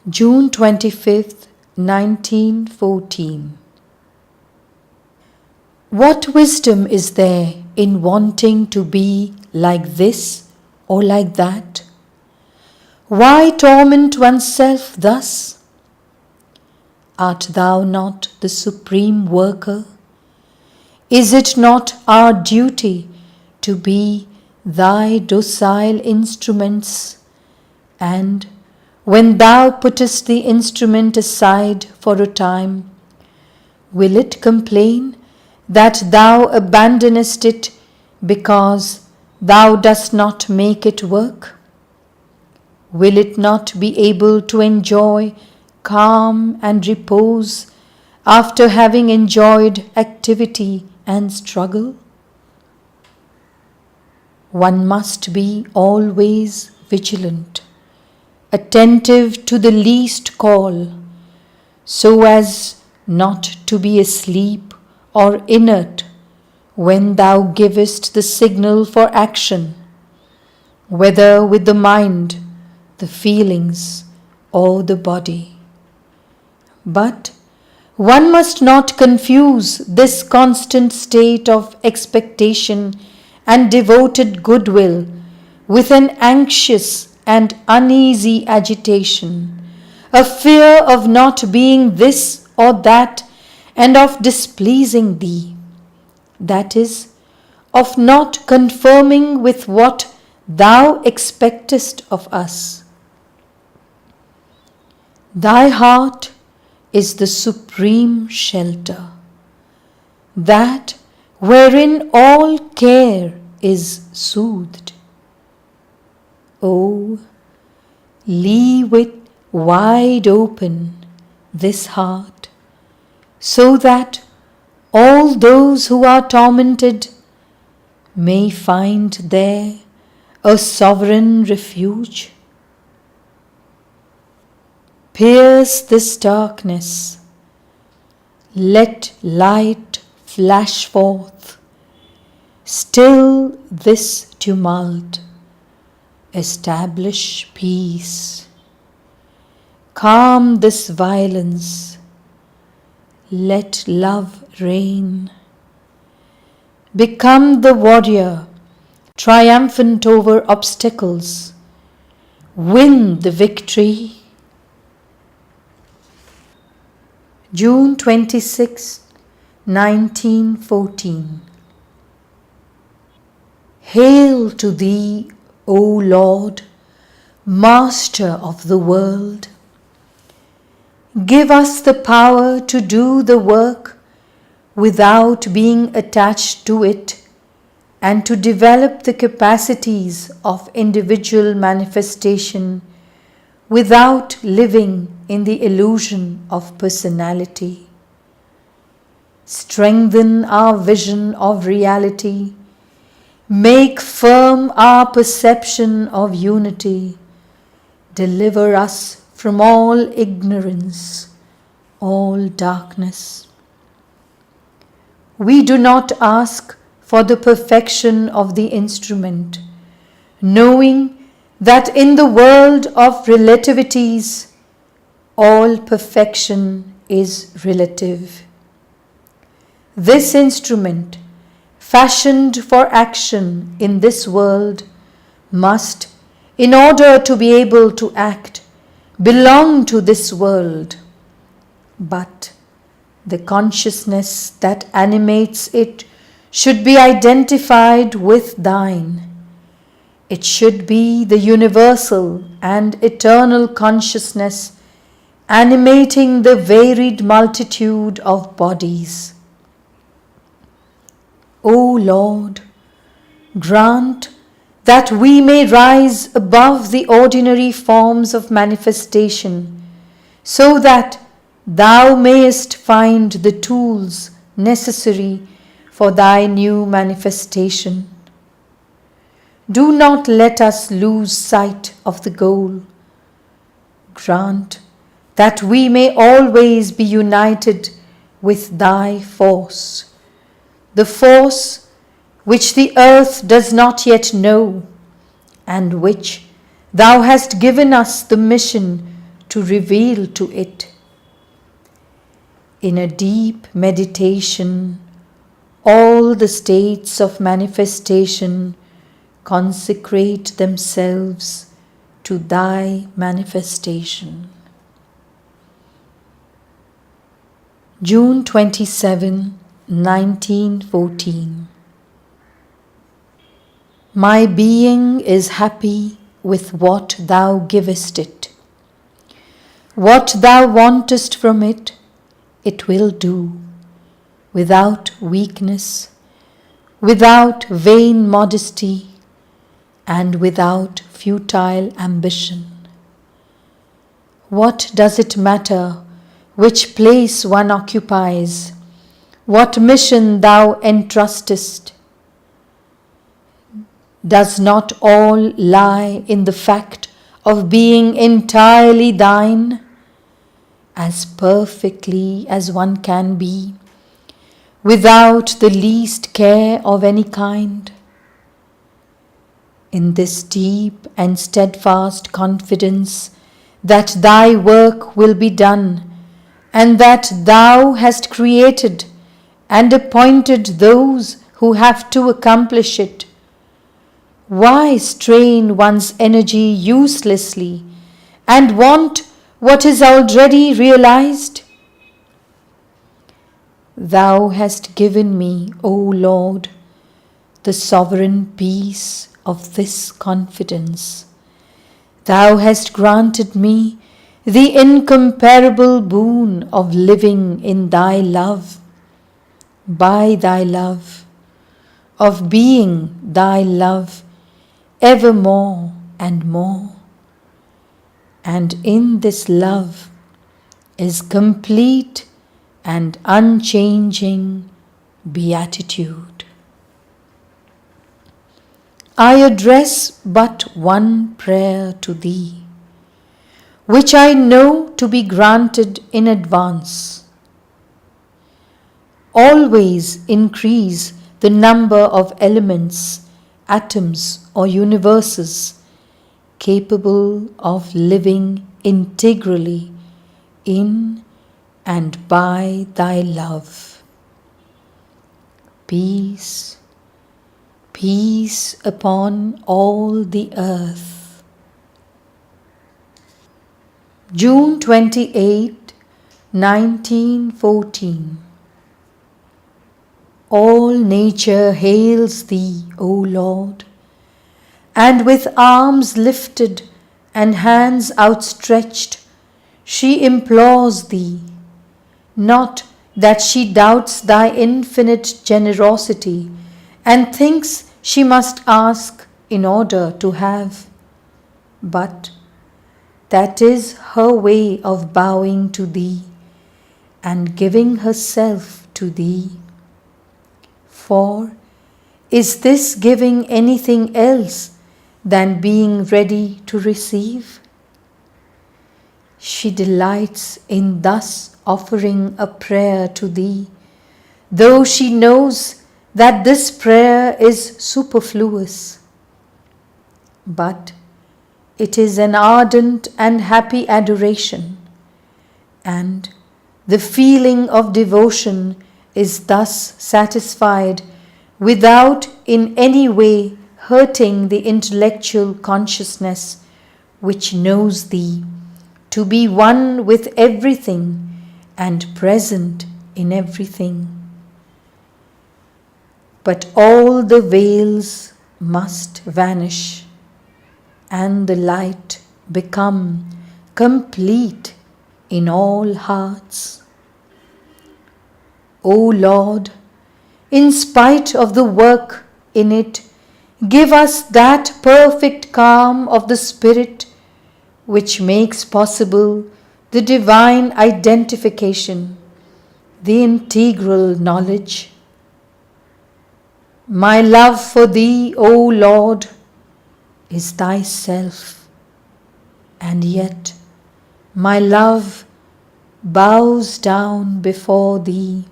June 25th, 1914. What wisdom is there in wanting to be like this or like that? Why torment oneself thus? Art thou not the supreme worker? Is it not our duty to be thy docile instruments? And when thou puttest the instrument aside for a time, will it complain that thou abandonest it because thou dost not make it work? Will it not be able to enjoy calm and repose after having enjoyed activity and struggle? One must be always vigilant, attentive to the least call, so as not to be asleep or inert when thou givest the signal for action, whether with the mind, the feelings, or the body. But one must not confuse this constant state of expectation and devoted goodwill with an anxious and uneasy agitation, a fear of not being this or that and of displeasing thee, that is, of not conforming with what thou expectest of us. Thy heart is the supreme shelter, that wherein all care is soothed. Oh, leave it wide open, this heart, so that all those who are tormented may find there a sovereign refuge. Pierce this darkness, let light flash forth, still this tumult, establish peace. Calm this violence, let love reign. Become the warrior, triumphant over obstacles. Win the victory. June 26, 1914. Hail to thee, O Lord, Master of the world. Give us the power to do the work without being attached to it, and to develop the capacities of individual manifestation without living in the illusion of personality. Strengthen our vision of reality, make firm our perception of unity, deliver us from all ignorance, all darkness. We do not ask for the perfection of the instrument, knowing that in the world of relativities, all perfection is relative. This instrument, fashioned for action in this world, must, in order to be able to act, belong to this world. But the consciousness that animates it should be identified with thine. It should be the universal and eternal consciousness animating the varied multitude of bodies. O Lord, grant that we may rise above the ordinary forms of manifestation, so that thou mayest find the tools necessary for thy new manifestation. Do not let us lose sight of the goal. Grant that we may always be united with thy force, the force which the earth does not yet know, and which thou hast given us the mission to reveal to it. In a deep meditation, all the states of manifestation consecrate themselves to thy manifestation. June 27, 1914. My being is happy with what thou givest it. What thou wantest from it, it will do, without weakness, without vain modesty, and without futile ambition. What does it matter which place one occupies, what mission thou entrustest? Does not all lie in the fact of being entirely thine, as perfectly as one can be, without the least care of any kind? In this deep and steadfast confidence that thy work will be done, and that thou hast created and appointed those who have to accomplish it, why strain one's energy uselessly and want what is already realized? Thou hast given me, O Lord, the sovereign peace of this confidence. Thou hast granted me the incomparable boon of living in thy love, by thy love, of being thy love evermore and more. And in this love is complete and unchanging beatitude. I address but one prayer to thee, which I know to be granted in advance. Always increase the number of elements, atoms, or universes capable of living integrally in and by thy love. Peace, peace upon all the earth. June 28, 1914. All nature hails thee, O Lord, and with arms lifted and hands outstretched, she implores thee, not that she doubts thy infinite generosity and thinks she must ask in order to have, but that is her way of bowing to thee and giving herself to thee. For is this giving anything else than being ready to receive? She delights in thus offering a prayer to thee, though she knows that this prayer is superfluous. But it is an ardent and happy adoration, and the feeling of devotion is thus satisfied without in any way hurting the intellectual consciousness which knows thee to be one with everything and present in everything. But all the veils must vanish and the light become complete in all hearts. O Lord, in spite of the work in it, give us that perfect calm of the Spirit which makes possible the divine identification, the integral knowledge. My love for thee, O Lord, is thyself, and yet my love bows down before thee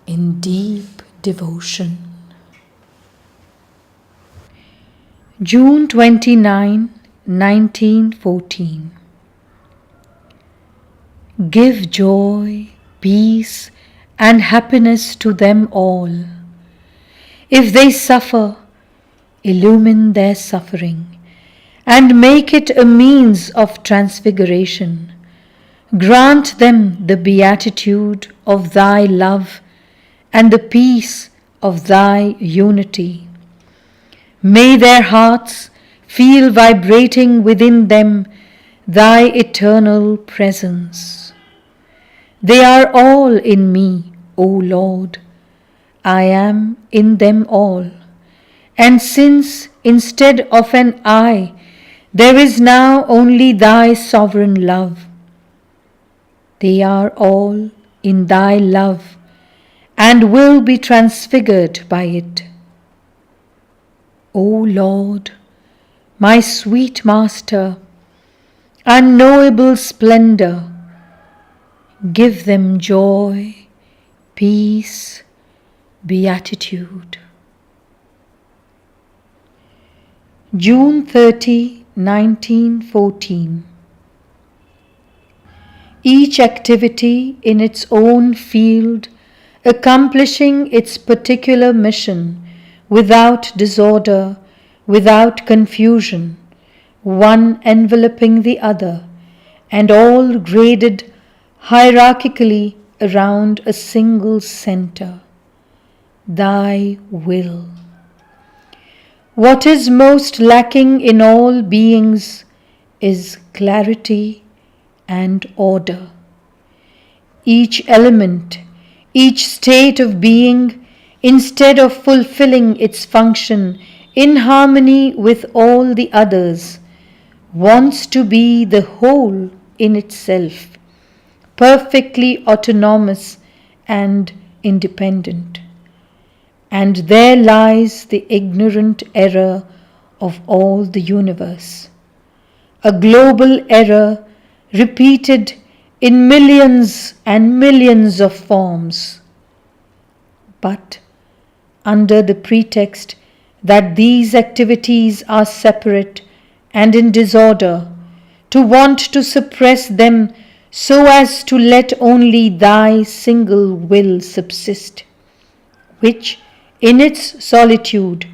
in deep devotion. June 29, 1914. Give joy, peace, and happiness to them all. If they suffer, illumine their suffering, and make it a means of transfiguration. Grant them the beatitude of thy love and the peace of thy unity. May their hearts feel vibrating within them thy eternal presence. They are all in me, O Lord. I am in them all. And since instead of an I, there is now only thy sovereign love, they are all in thy love and will be transfigured by it. O Lord, my sweet Master, unknowable splendor, give them joy, peace, beatitude. June 30, 1914. Each activity in its own field, accomplishing its particular mission, without disorder, without confusion, one enveloping the other, and all graded hierarchically around a single center. Thy will. What is most lacking in all beings is clarity and order. Each element, each state of being, instead of fulfilling its function in harmony with all the others, wants to be the whole in itself, perfectly autonomous and independent. And there lies the ignorant error of all the universe, a global error repeated in millions and millions of forms. But under the pretext that these activities are separate and in disorder, to want to suppress them so as to let only thy single will subsist, which in its solitude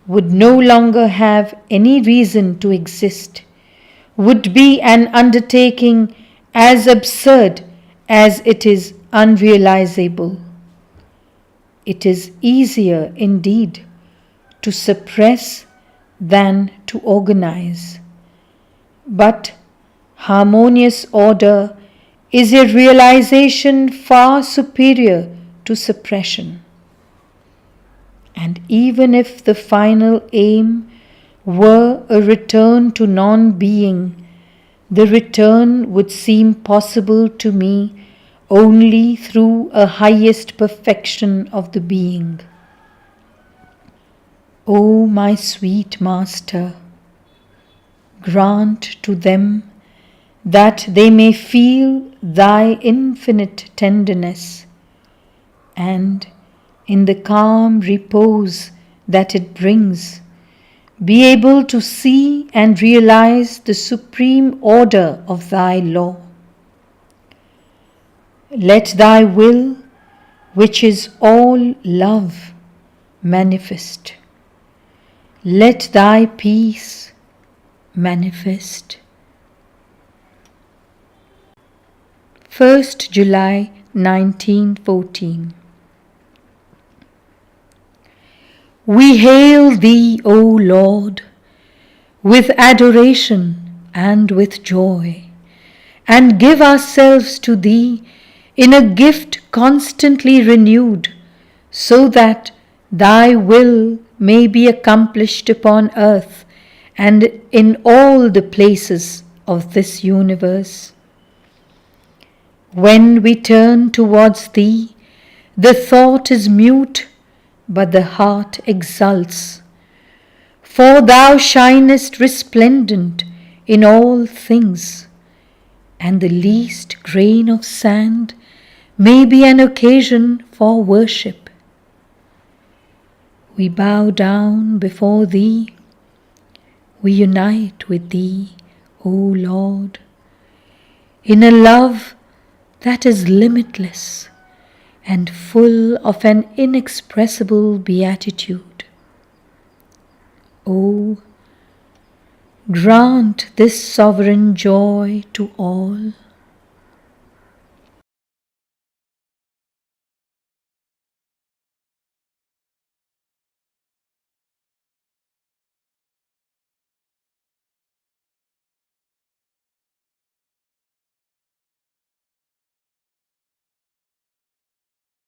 would no longer have any reason to exist, would be an undertaking as absurd as it is unrealizable. It is easier indeed to suppress than to organize. But harmonious order is a realization far superior to suppression. And even if the final aim were a return to non-being, the return would seem possible to me only through a highest perfection of the being. O my sweet Master, grant to them that they may feel thy infinite tenderness, and in the calm repose that it brings, be able to see and realize the supreme order of thy law. Let thy will, which is all love, manifest. Let thy peace manifest. 1st July 1914. We hail thee, O Lord, with adoration and with joy, and give ourselves to thee in a gift constantly renewed, so that thy will may be accomplished upon earth and in all the places of this universe. When we turn towards thee, the thought is mute, but the heart exults. For thou shinest resplendent in all things, and the least grain of sand may be an occasion for worship. We bow down before thee, we unite with thee, O Lord, in a love that is limitless and full of an inexpressible beatitude. O grant this sovereign joy to all.